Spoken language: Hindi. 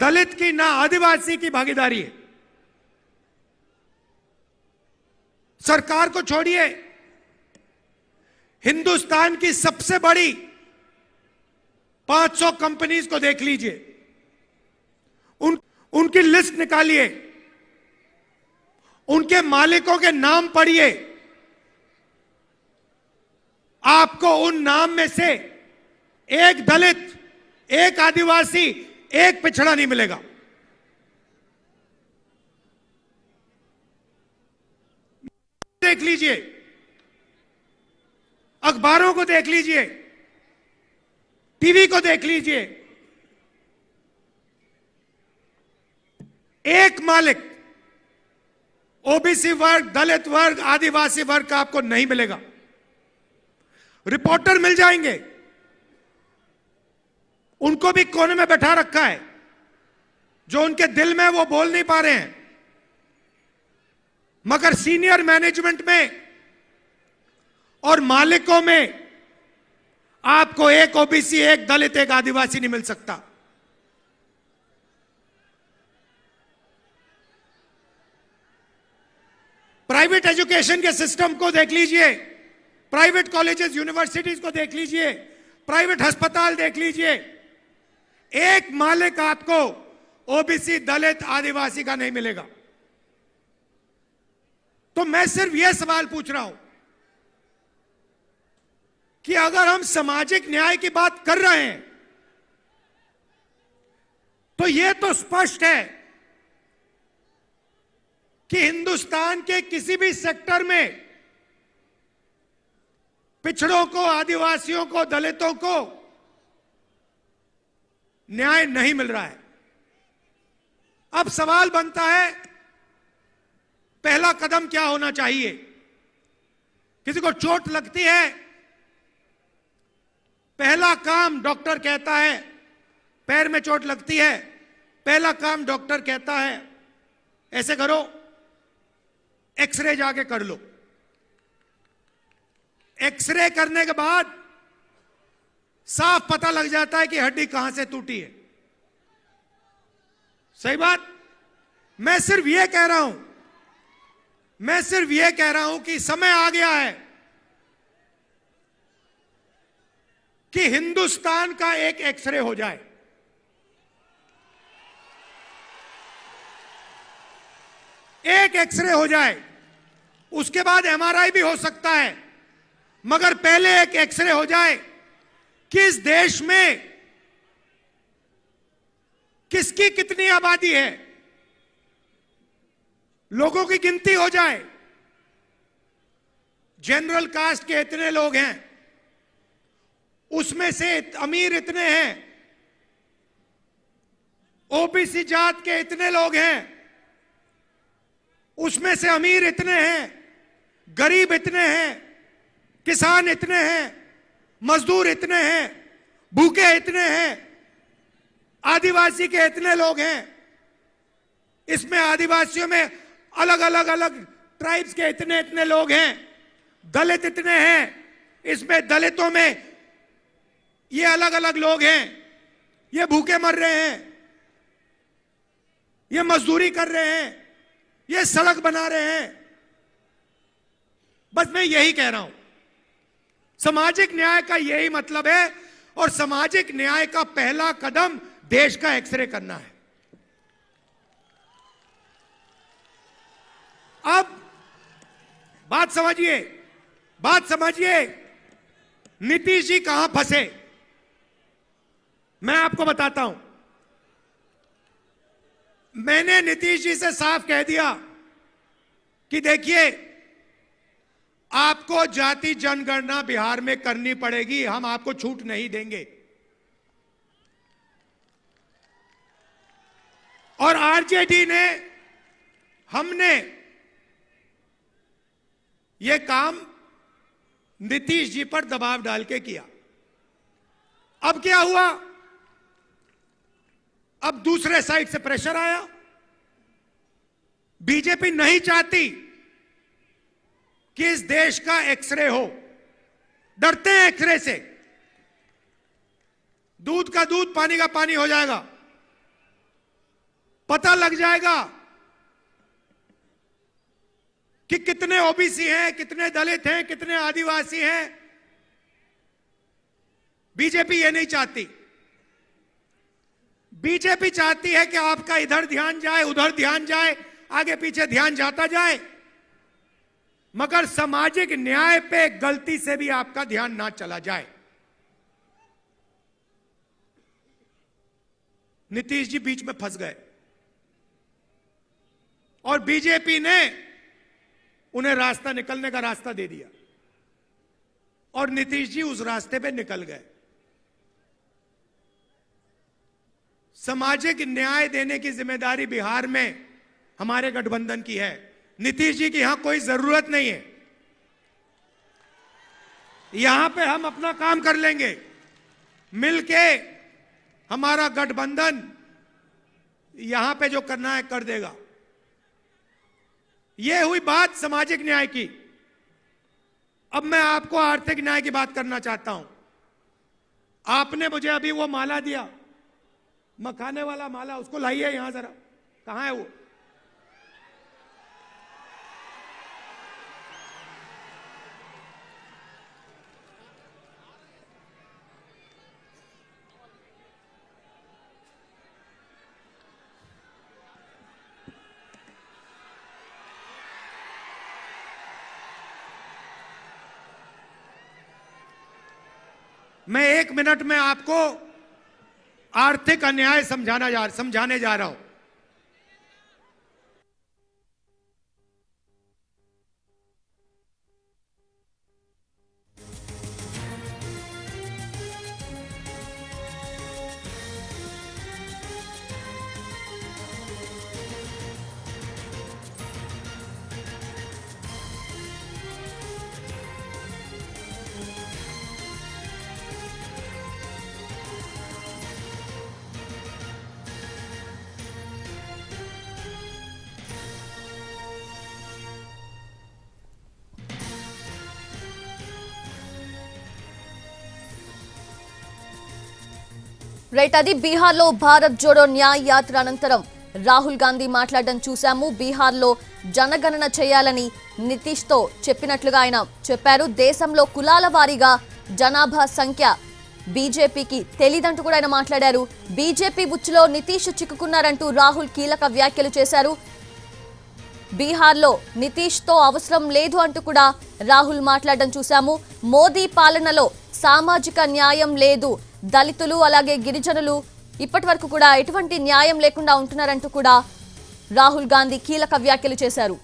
दलित की ना आदिवासी की भागीदारी है। सरकार को छोड़िए, हिंदुस्तान की सबसे बड़ी 500 कंपनीज को देख लीजिए, उनकी लिस्ट निकालिए, उनके मालिकों के नाम पढ़िए, आपको उन नाम में से एक दलित, एक आदिवासी, एक पिछड़ा नहीं मिलेगा। देख लीजिए, अखबारों को देख लीजिए, टीवी को देख लीजिए, एक मालिक ओबीसी वर्ग, दलित वर्ग, आदिवासी वर्ग का आपको नहीं मिलेगा। रिपोर्टर मिल जाएंगे, उनको भी कोने में बैठा रखा है, जो उनके दिल में वो बोल नहीं पा रहे हैं, मगर सीनियर मैनेजमेंट में और मालिकों में आपको एक ओबीसी, एक दलित, एक आदिवासी नहीं मिल सकता। प्राइवेट एजुकेशन के सिस्टम को देख लीजिए, प्राइवेट कॉलेजेस, यूनिवर्सिटीज को देख लीजिए, प्राइवेट अस्पताल देख लीजिए, एक मालिक आपको ओबीसी, दलित, आदिवासी का नहीं मिलेगा। तो मैं सिर्फ यह सवाल पूछ रहा हूं कि अगर हम सामाजिक न्याय की बात कर रहे हैं तो यह तो स्पष्ट है कि हिंदुस्तान के किसी भी सेक्टर में पिछड़ों को, आदिवासियों को, दलितों को न्याय नहीं मिल रहा है। अब सवाल बनता है, पहला कदम क्या होना चाहिए? किसी को चोट लगती है, पहला काम डॉक्टर कहता है, पैर में चोट लगती है, पहला काम डॉक्टर कहता है ऐसे करो, एक्सरे जाके कर लो। एक्सरे करने के बाद साफ पता लग जाता है कि हड्डी कहां से टूटी है। सही बात? मैं सिर्फ यह कह रहा हूं, कि समय आ गया है कि हिंदुस्तान का एक एक्सरे हो जाए। एक एक्सरे हो जाए, उसके बाद एमआरआई भी हो सकता है, मगर पहले एक एक्सरे हो जाए कि इस देश में किसकी कितनी आबादी है, लोगों की गिनती हो जाए। जनरल कास्ट के इतने लोग हैं, उसमें से अमीर इतने हैं, ओबीसी जात के इतने लोग हैं, उसमें से अमीर इतने हैं, गरीब इतने हैं, किसान इतने हैं, मजदूर इतने हैं, भूखे इतने हैं, आदिवासी के इतने लोग हैं, इसमें आदिवासियों में अलग अलग ट्राइब्स के इतने इतने लोग हैं, दलित इतने हैं, इसमें दलितों में ये अलग अलग लोग हैं, ये भूखे मर रहे हैं, ये मजदूरी कर रहे हैं, ये सड़क बना रहे हैं। बस मैं यही कह रहा हूं, सामाजिक न्याय का यही मतलब है, और सामाजिक न्याय का पहला कदम देश का एक्सरे करना है। अब बात समझिए, नीतीश जी कहां फंसे, मैं आपको बताता हूं। मैंने नीतीश जी से साफ कह दिया कि देखिए, आपको जाति जनगणना बिहार में करनी पड़ेगी, हम आपको छूट नहीं देंगे। और आरजेडी ने, हमने यह काम नीतीश जी पर दबाव डाल के किया। अब क्या हुआ? अब दूसरे साइड से प्रेशर आया। बीजेपी नहीं चाहती कि इस देश का एक्सरे हो, डरते हैं एक्सरे से। दूध का दूध, पानी का पानी हो जाएगा। पता लग जाएगा कि कितने ओबीसी हैं, कितने दलित हैं, कितने आदिवासी हैं। बीजेपी ये नहीं चाहती। बीजेपी चाहती है कि आपका इधर ध्यान जाए, उधर ध्यान जाए, आगे पीछे ध्यान जाता जाए, मगर सामाजिक न्याय पे गलती से भी आपका ध्यान ना चला जाए। नीतीश जी बीच में फंस गए और बीजेपी ने उन्हें रास्ता निकलने का रास्ता दे दिया और नीतीश जी उस रास्ते पे निकल गए। सामाजिक न्याय देने की जिम्मेदारी बिहार में हमारे गठबंधन की है। नीतीश जी की यहां कोई जरूरत नहीं है। यहां पे हम अपना काम कर लेंगे, मिलके हमारा गठबंधन यहां पे जो करना है कर देगा। यह हुई बात सामाजिक न्याय की। अब मैं आपको आर्थिक न्याय की बात करना चाहता हूं। आपने मुझे अभी वो माला दिया, मखाने वाला माला, उसको लाइए यहां जरा। कहां है वो? मैं 1 मिनट में आपको आर्थिक अन्याय समझाने जा रहा हूं। రైట్, అది బీహార్లో భారత్ జోడో న్యాయ యాత్ర అనంతరం రాహుల్ గాంధీ మాట్లాడడం చూశాము. బీహార్లో జనగణన చేయాలని నితీష్తో చెప్పినట్లుగా ఆయన చెప్పారు. దేశంలో కులాల వారీగా జనాభా సంఖ్య బీజేపీకి తెలీదంటూ కూడా ఆయన మాట్లాడారు. బీజేపీ బుచ్చిలో నితీష్ చిక్కుకున్నారంటూ రాహుల్ కీలక వ్యాఖ్యలు చేశారు. బీహార్లో నితీష్తో అవసరం లేదు అంటూ కూడా రాహుల్ మాట్లాడడం చూశాము. మోదీ పాలనలో సామాజిక న్యాయం లేదు, దళితులు అలాగే గిరిజనులు ఇప్పటి వరకు కూడా ఎటువంటి న్యాయం లేకుండా ఉంటున్నారంటూ కూడా రాహుల్ గాంధీ కీలక వ్యాఖ్యలు చేశారు.